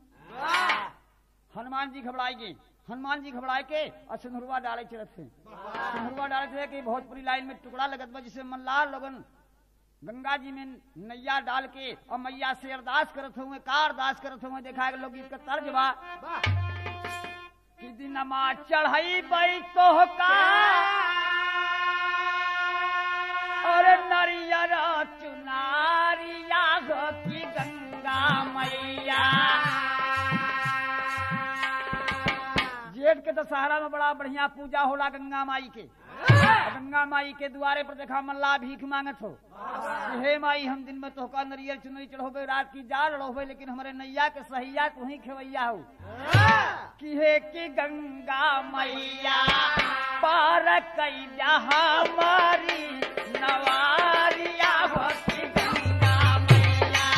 हनुमान जी घबराएंगे, हनुमान जी घबराए के और सिंदूरवा डाले चलत थे। सिंदूरवा डाले थे कि भोजपुरी लाइन में टुकड़ा लगत बा, जिसे मल्लाह लोगन गंगा जी में नैया डाल के और मैया से अरदास करत हुए, का अरदास करत हुए। देखा है लोग इसका तर्ज बा कि दिनमा चढ़ाई बई तो का और नरियर चुनारिया हो की गंगा मैया। जेठ के दशहरा में बड़ा बढ़िया पूजा होला गंगा माई के। गंगा माई के द्वारे पर देखा मल्ला भीख मांगत हो, हे माई हम दिन में तोहका नरियर चुनरी चढ़ोबे, रात की जाल लड़ोबे, लेकिन हमारे नैया के सहिया तू ही खेवैया हो। कि हे की गंगा मैया पार कई हमारी नवारिया हो की गंगा मैया।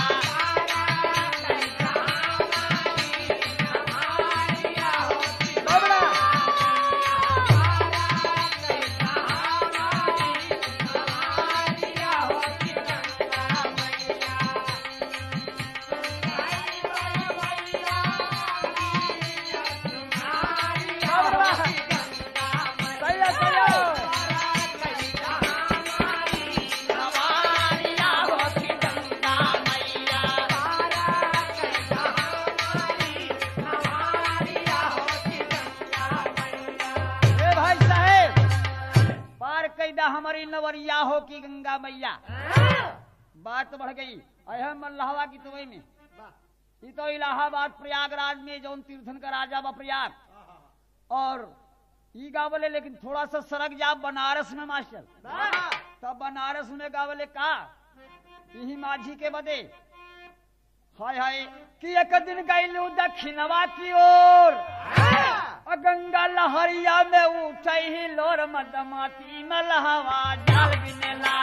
हमारी नवरिया हो की गंगा मैया। बात बढ़ गई अहम मल्लाहवा की तुवई में, ये तो इलाहाबाद प्रयागराज में जौन तीर्थन का राजा बा प्रयाग, और ई गावले लेकिन थोड़ा सा सरक जा बनारस में मास्टर। तब बनारस में गावले का यही माझी के बदे हाय हाय कि एक दिन गईलू दक्षिणवा की ओर, गंगा लहरिया में उठे ही लोर मदमाती मलहवा जाल बिनेला।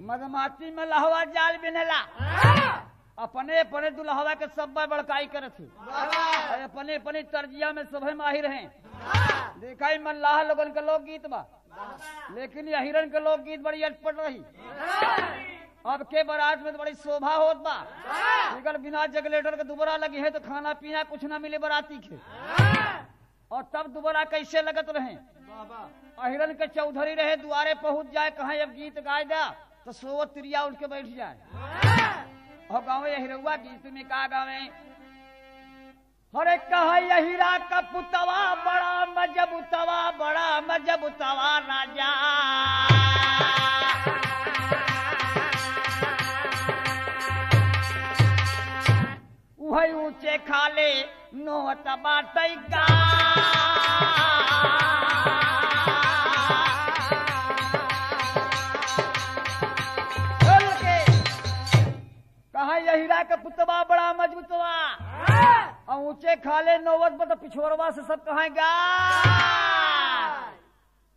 मदमाती में लहवा जाल बिनेला। अपने अपने दुल्हवा के सब बड़काई करत थे, अपने अपने तर्जिया में सभे माहिर हैं। देखा मल्लाह लोगन के लोकगीत बा, लेकिन यह हिरन के लोकगीत बड़ी अटपट रही। अब के बारात में तो बड़ी शोभा होत बा, अगर बिना जगलेटर के दुबरा लगी है तो खाना पीना कुछ ना मिले बराती के। और तब दुबरा कैसे लगत रहे, हिरन के चौधरी रहे दुआरे पहुंच जाए, कहा अब गीत गाय दा तो सोवत तिरिया उठ के बैठ जाए। और गाँव हिरवा गीत में का गावे, अरे कहा हीरा का पुतवा बड़ा मजबूतवा, बड़ा मजबूतवा राजा। ऊंचे खाले नोट बाटई गा कहा यहीरा का पुतवा बड़ा मजबूतवा और ऊंचे खाले नौवत पर तो पिछोरवा से सब कहेगा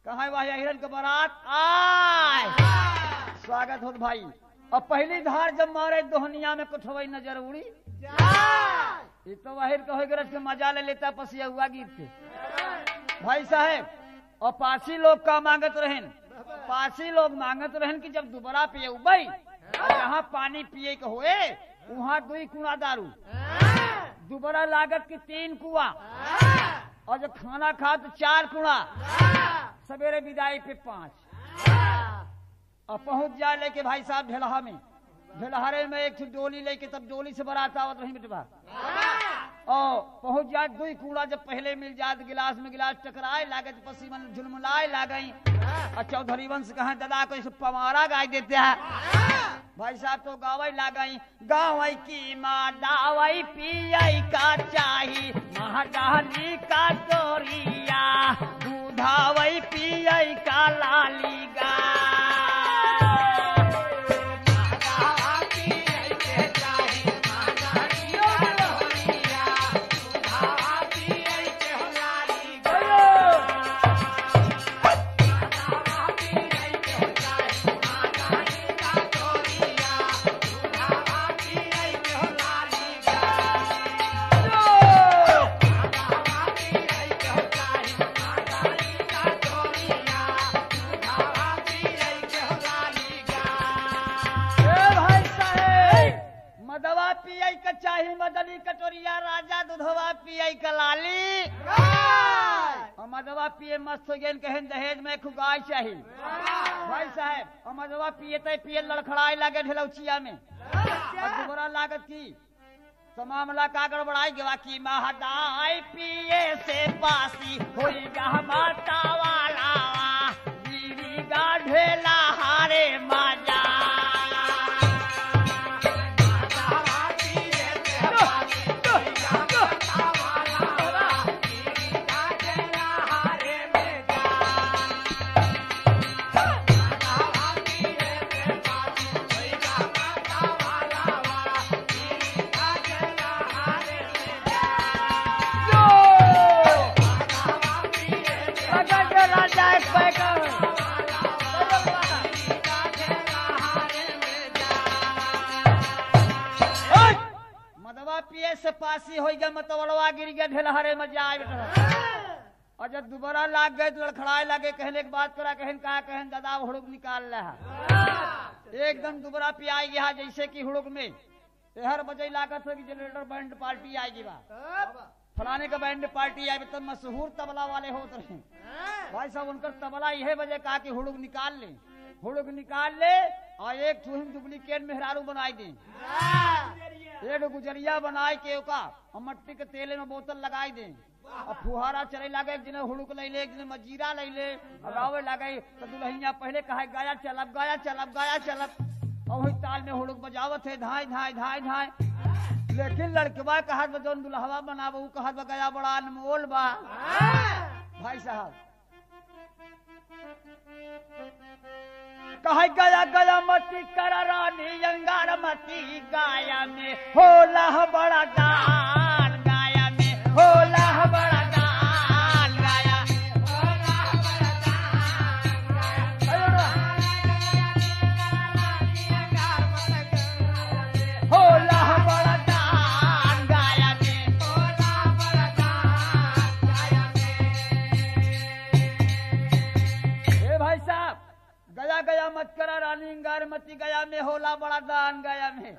कहा वह हिरन के बारात आए स्वागत हो भाई। और पहली धार जब मारे दोहनिया में कुठवई नजर उड़ी ये तो वाहिर कहे गरज के मजा ले लेता पसिया हुआ गीत के भाई साहेब। और पासी लोग का मांगत रहन पासी लोग मांगत रहन कि जब दोबारा पिए उबई जहाँ पानी पिए के होए वहाँ 2 कुआ दारू दोबारा लागत की 3 कुआ और जब खाना खा तो 4 कुआ सवेरे विदाई पे 5 और पहुंच जा लेके भाई साहब ढेलहा में ढेलहारे में एक डोली लेके तब डोली से बारात आवत रही बेटवा और पहुंच जाए 2 कूड़ा जब पहले मिल जात गिलास में गिलास टकराए लागत पसीमन झुलमुलाए लागई और चौधरी वंश कहा दादा को पवारा गाय देते हैं भाई साहब तो गावई लागई गावई की माँ दावई पियई का चाही महाडाली का तोरिया दूधावई पियई का लाली गा मदनी कटोरिया राजा दूधवा पियई कलाली और मदवा पिए मस्त हो गए कहन दहेज में खुगाई चाहिए भाई साहब। और मदवा पिए तय पिए लड़खड़ाई लागे ढेलौचिया में और दोबारा लागत की तो मामला का गड़बड़ाई गवा की महदाई पिए से पासी होई गा माता वाला बीवी गा ढेला हारे माजा से पासी हो गया मतवड़वा गिर गया ढेलहरे में जाए और जब दोबारा लाग गए तो लड़खड़ाए लगे कहने की बात करा कहन कहा कहन दादा हुड़ुक निकाल रहा एकदम दोबारा पियाई गया जैसे कि हुड़ुक में हर बजे लागत हो कि जनरेटर बैंड पार्टी आएगी बा फलाने का बैंड पार्टी आई तब मशहूर तबला वाले होते रहे भाई साहब उनकर तबला यह वजह कहा कि हुड़ुक निकाल ले और एक डुप्लीकेट मेहरारू बनाई दे एक गुजरिया बनाए के और मट्टी के तेले में बोतल लगाई दे और फुहारा चले लगे एक दिन हुड़ुक ले ले एक दिन मजीरा ले ले और गावे लगे तो दुल्हनिया पहले कहा गाया चलब और वही ताल में हुड़ुक बजावत है धाय धाय धाय धाय लेकिन लड़कवा कहा जौन दुल्हवा बनाबू कहा गया बड़ा अनमोल बा भाई साहब कहा गया मती कर रानी अंगार मती गाया में होला बड़ा दान गाया में होला बड़ा दान गाया होला बड़ा दान गाया में ए भाई साहब गया मत करा रानी अंगार मती गया में होला बड़ा दान गया में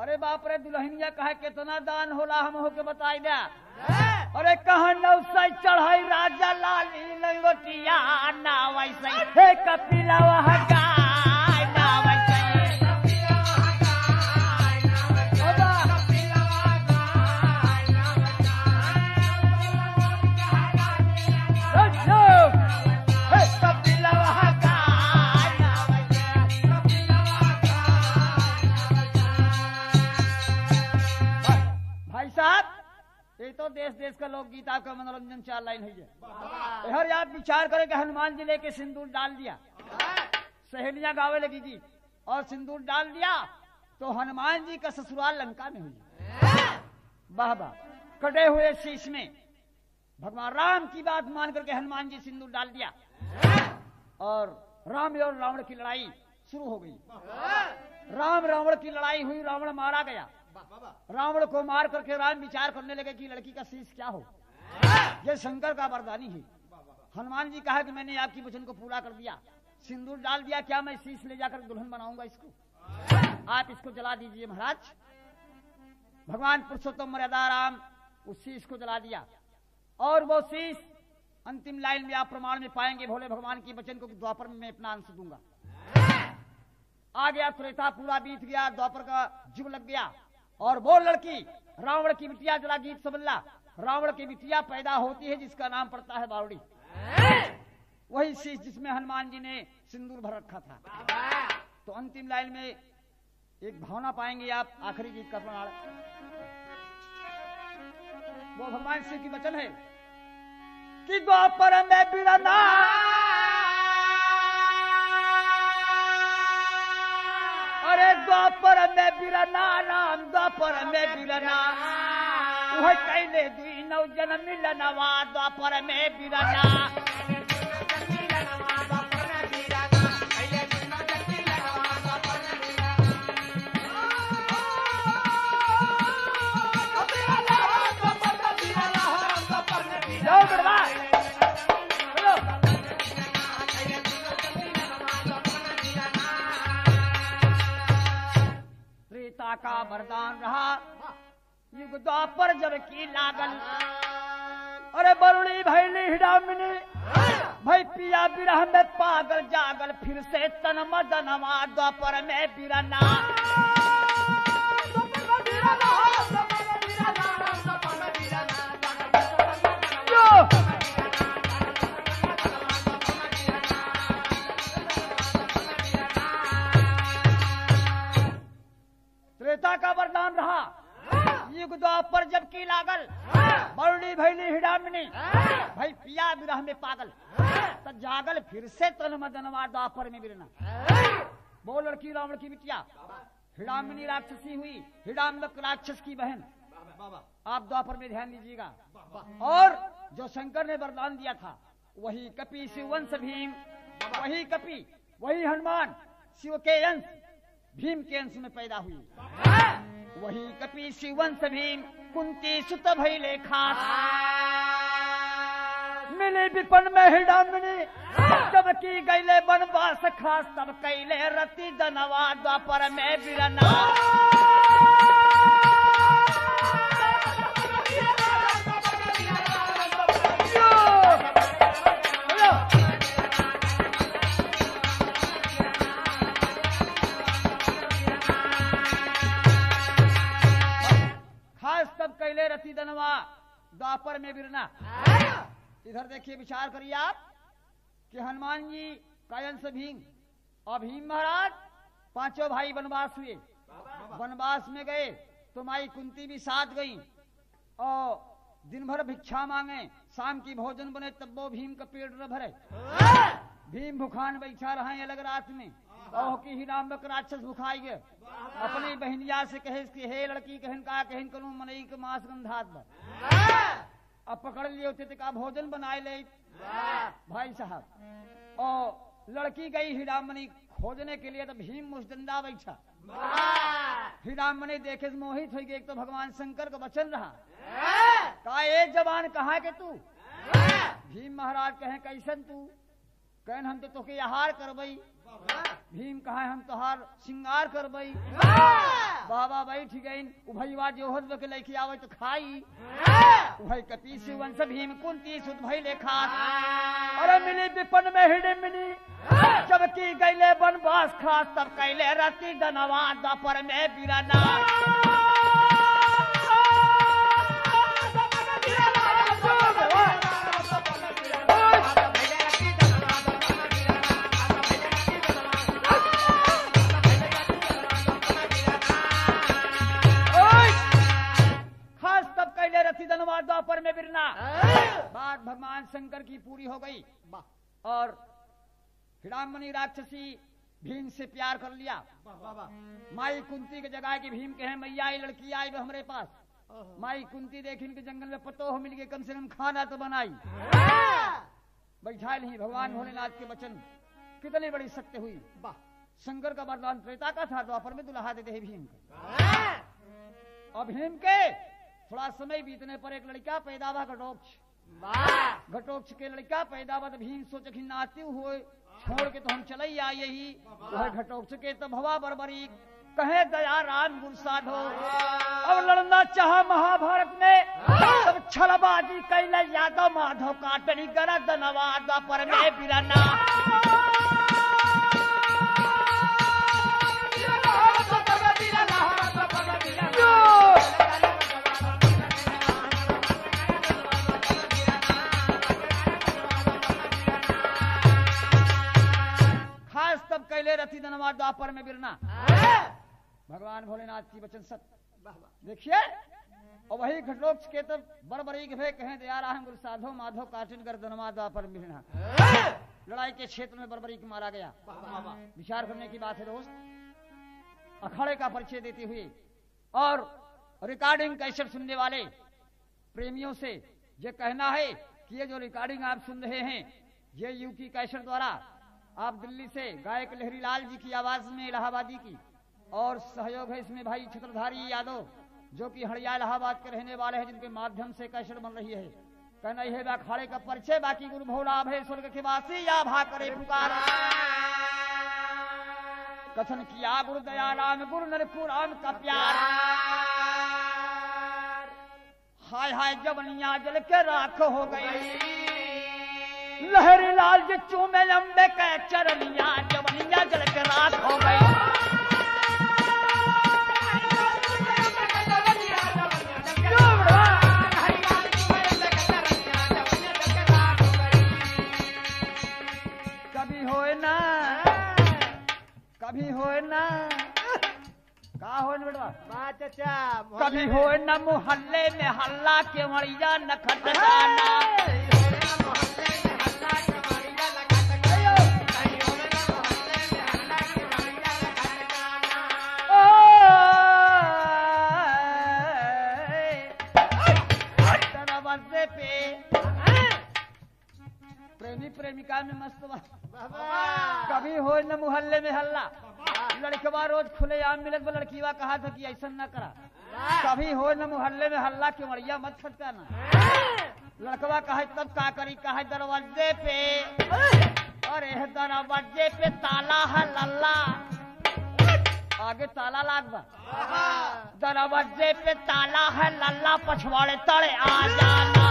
अरे बाप रे दुल्हनिया कहा कितना दान होला हम होके बताई दे अरे कहा 900 चढ़ाई राजा लाली लंगोटिया ना वैसे हे कपिला वह गाय ना वैसे गीता का मनोरंजन 4 लाइन है। हर आप विचार करें कि हनुमान जी लेके सिंदूर डाल दिया, सहेलियां गावे लगी गीत और सिंदूर डाल दिया तो हनुमान जी का ससुराल लंका में हुई। वाह वाह, कटे हुए शीश में भगवान राम की बात मान करके हनुमान जी सिंदूर डाल दिया और राम और रावण की लड़ाई शुरू हो गई। राम रावण की लड़ाई हुई, रावण मारा गया। रावण को मार करके राम विचार करने लगे कि लड़की का शीश क्या हो, ये शंकर का वरदानी है। हनुमान जी कहा कि मैंने आपकी वचन को पूरा कर दिया, सिंदूर डाल दिया, क्या मैं शीश ले जाकर दुल्हन बनाऊंगा इसको, आप इसको जला दीजिए महाराज। भगवान पुरुषोत्तम मर्यादा राम उस शीश को जला दिया और वो शीश अंतिम लाइन में आप प्रमाण में पाएंगे भोले भगवान की वचन को, द्वापर में मैं अपना अंश दूंगा। आ गया त्रेता, पूरा बीत गया, द्वापर का युग लग गया और वो लड़की रावण की बिटिया, जरा गीत समझला, रावण की बिटिया पैदा होती है जिसका नाम पड़ता है बावड़ी। वही शीश जिसमें हनुमान जी ने सिंदूर भर रखा था। तो अंतिम लाइन में एक भावना पाएंगे आप, आखिरी गीत का प्रमाण वो भगवान शिव की वचन है कि द्वापर में बिरना अरे द्वापर में बिरना राम, द्वापर में बिरना वह कैले दुई नौ जन्म मिलनवा, द्वापर में बिरना का वरदान रहा युग द्वापर जब की लागल। अरे बरुणी भैली हिडामिनी भाई पिया बिरह में पागल जागल, फिर से तन मदनवा, द्वापर में बिरना त्रेता का वरदान रहा युग द्वापर जब की लागल। बरुणी भैली हिडामिनी भाई पिया बिरह में पागल, तो जागल फिर से तन मदनवा, द्वापर में बिरना। वो लड़की रावण की बिटिया हिडामिनी राक्षसी हुई, हिडाम्बक राक्षस की बहन। आप द्वापर में ध्यान दीजिएगा। और जो शंकर ने वरदान दिया था वही कपि शिववंश भीम, वही कपि वही हनुमान शिव के अंश भीम के अंश में पैदा हुई। वही कपि शिववंश भीम कुंती सुत भइले खास। मिली विपन में हिडामिनी तब की गईले बनवास खास, तब कैले रति दनवा, द्वापर में बिरना कैले रति दनवा, द्वापर में बिरना। इधर देखिए, विचार करिए आप कि हनुमान जी का अंश भीम और भीम महाराज पांचों भाई वनवास हुए। वनवास में गए तो माई कुंती भी साथ गई और दिन भर भिक्षा मांगे, शाम की भोजन बने तब वो भीम का पेट न भरे। भीम भूखान बैठा रहे अलग रात में और की हिडाम्बक राक्षस भुखाई गए। अपनी बहनिया से कहे कि हे लड़की कहन का कहन करूं मनई के मांस गंधात बा। अब पकड़ लिए होते तो का भोजन बनाए ले भाई साहब। और लड़की गई हिडामनी खोजने के लिए तो भीम मुस्टंडा बैठा। हिडामनी देखे मोहित हो गई। एक तो भगवान शंकर का वचन रहा का एक जवान कहा के तू। भीम महाराज कहे कैसन तू, कहन हम तो तोके आहार करबई। भीम कहा हम तोहार श्रृंगार करबई। बाबा बैठ गई उभैया जोहद के लेके आवे तो खाई। उभय कपि शिववंश भीम कुंती सुत भइले खास। अरे मिली विपन में हिडिमिनी जब की गईले बनवास खास, तब कैले रति दनवा, द्वापर में बिरना। द्वापर में बिरना। शंकर की पूरी हो गई और हिडामणि राक्षसी भीम से प्यार कर लिया। माई कुंती के जगह की भीम कहे मैया ये लड़की आई वो हमारे पास। माई कुंती देखी इनके जंगल में पतो हो मिल गए, कम से कम खाना तो बनाई। बैठा नहीं भगवान भोलेनाथ के वचन कितनी बड़ी सत्य हुई। शंकर का वरदान त्रेता का था, द्वापर में दुल्हा देते हैं भीम को। और भीम के थोड़ा समय बीतने पर एक लड़का पैदा हुआ घटोक्ष। घटोक्ष के लड़का पैदा हुआ तो भीम सोच नाते हुए छोड़ के तो हम चले ही आए ही। वह घटोक्ष के तो भवा बरबरी कहे दया राम गुरु साधो। अब लड़ना चाहा महाभारत में सब छलबाजी कैला यादव माधव काटनी गरद नवादा पर में बिरना। खास तब कैले रथी धनवाद द्वापर में बिरना। भगवान भोलेनाथ की वचन सत्य देखिए। और वही घटोक्ष के तब बड़बड़ी के कहें दया राम गुरु साधो माधव काटिन कर धनवाद द्वापर में बिरना। लड़ाई के क्षेत्र में बड़बड़ी को मारा गया। विचार करने की बात है दोस्त। अखाड़े का परिचय देते हुए और रिकॉर्डिंग कैसेट सुनने वाले प्रेमियों से ये कहना है कि ये जो रिकॉर्डिंग आप सुन रहे हैं ये यूपी कैसेट द्वारा आप दिल्ली से गायक लहरी लाल जी की आवाज में इलाहाबादी की और सहयोग है इसमें भाई छत्रधारी यादव जो कि हड़िया इलाहाबाद के रहने वाले हैं जिनके माध्यम से कैसेट बन रही है। कहना यह है अखाड़े का परिचय बाकी गुरु भोला भय स्वर्ग के वासी या भा करे पुकारा। कथन किया गुरु दया राम गुरु नरपुर राम का प्यार। हाय हाय जवनिया जल के राख हो गई लहरी लाल जी चूमे लंबे के चरनिया जवनिया जल के राख हो गई। कभी होए ना का हो बेटा चाचा कभी होए ना मोहल्ले में हल्ला के मरिया न खटकाना। दरवाजे पे प्रेमी प्रेमिका में मस्त कभी हो न मोहल्ले में हल्ला। लड़कवा रोज खुले आम मिलत लड़कीवा कहा था कि ऐसा न करा। कभी हो न मोहल्ले में हल्ला के मरिया मत खटकाना। लड़कवा कहा तब का करी कहा दरवाजे पे अरे दरवाजे पे ताला है लल्ला आगे ताला लाग बा। दरवाजे पे ताला है लल्ला पछवाड़े तड़े आ जाना।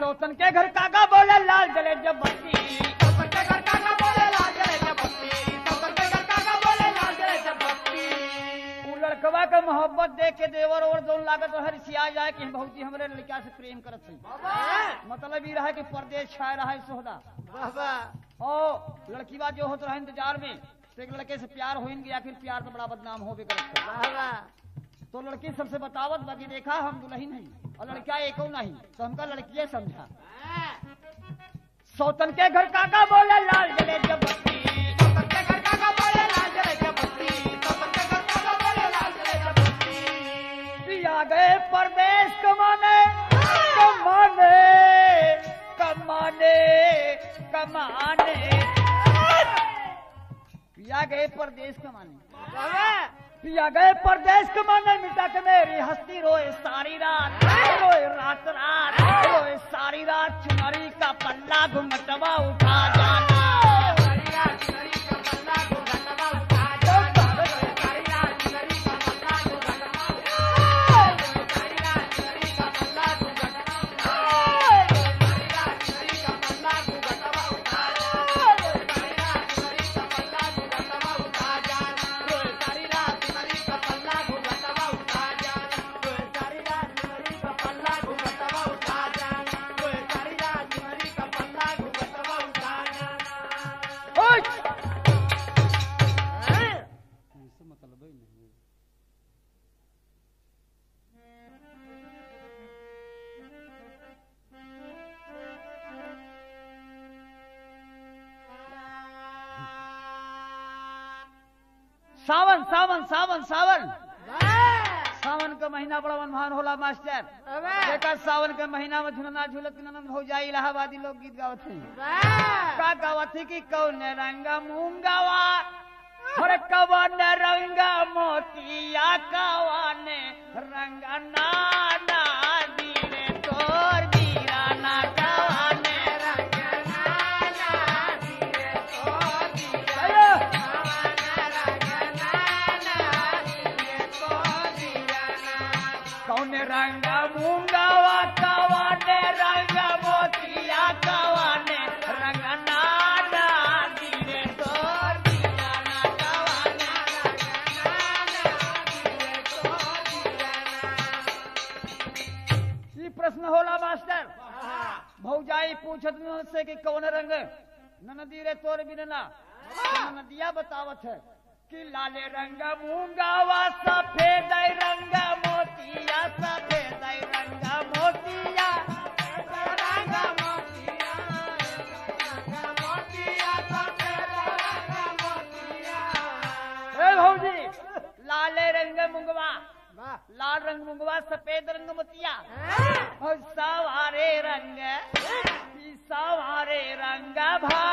सौतन के घर काका बोले लाल जले जब बत्ती। सौतन के घर काका बोले लाल जले जब बत्ती। सौतन के घर काका बोले लाल जले जब बत्ती। वो लड़कवा के मोहब्बत देख के देवर और जोन लागत हर सिया जाए कि बहुती हमरे लड़का से प्रेम करत थी। मतलब ये रहा कि परदेश छाया रहा है सोहदा। और लड़कीवा जो होता रहा इंतजार में तो एक लड़के से प्यार हो गया फिर प्यार तो बड़ा बदनाम हो भी करत। तो लड़की सबसे बतावत बाकी देखा हम दुल्हन नहीं और लड़का एको नहीं तो हमका लड़किये समझा। सौतन के घर काका बोले लाल जले जब बत्ती। सौतन के घर काका बोले लाल जले जब बत्ती। सौतन के घर काका बोले लाल जले जब बत्ती। पिया गए परदेश कमाने कमाने कमाने कमाने। पिया गए परदेश कमाने पिया गए परदेश कमाने मिटा के मेरी हस्ती रोए सारी रात। रोए रात रात रोए सारी रात चुनरी का पल्ला घुंघटवा उठा जाना। सावन सावन सावन सावन सावन का महीना बड़ा मनभान होला मास्टर। देखा सावन के महीना में झुलना झूलत ननद हो जाए इलाहाबादी लोग गीत गावत हैं। का गावत है कि कौन रंगा मूंगावा और कवन रंगा मोतिया कवन रंगा नाना दीरे तोर दीराना कवन रंगा नाना दीरे तोर दीराना कौन रंगा मूंगावा कवन रंगा मोतिया कवन रंगा नाना दीरे तोर दीराना कवन रंगा नाना दीरे तोर दीराना। ये प्रश्न होला मास्टर। भौजाई पूछत से कि कौन रंग ननदी रे तोर बिना नदिया बतावत है कि लाले रंग मूंगावा सफेद रंग मोतिया सफेद रंग मोतिया रंग मोतिया रंग मोतिया सफेद रंग मोतिया। ए भौजी लाले रंग मुंगवा लाल रंग मुंगवा सफेद रंग मोतिया और सवारे रंग भा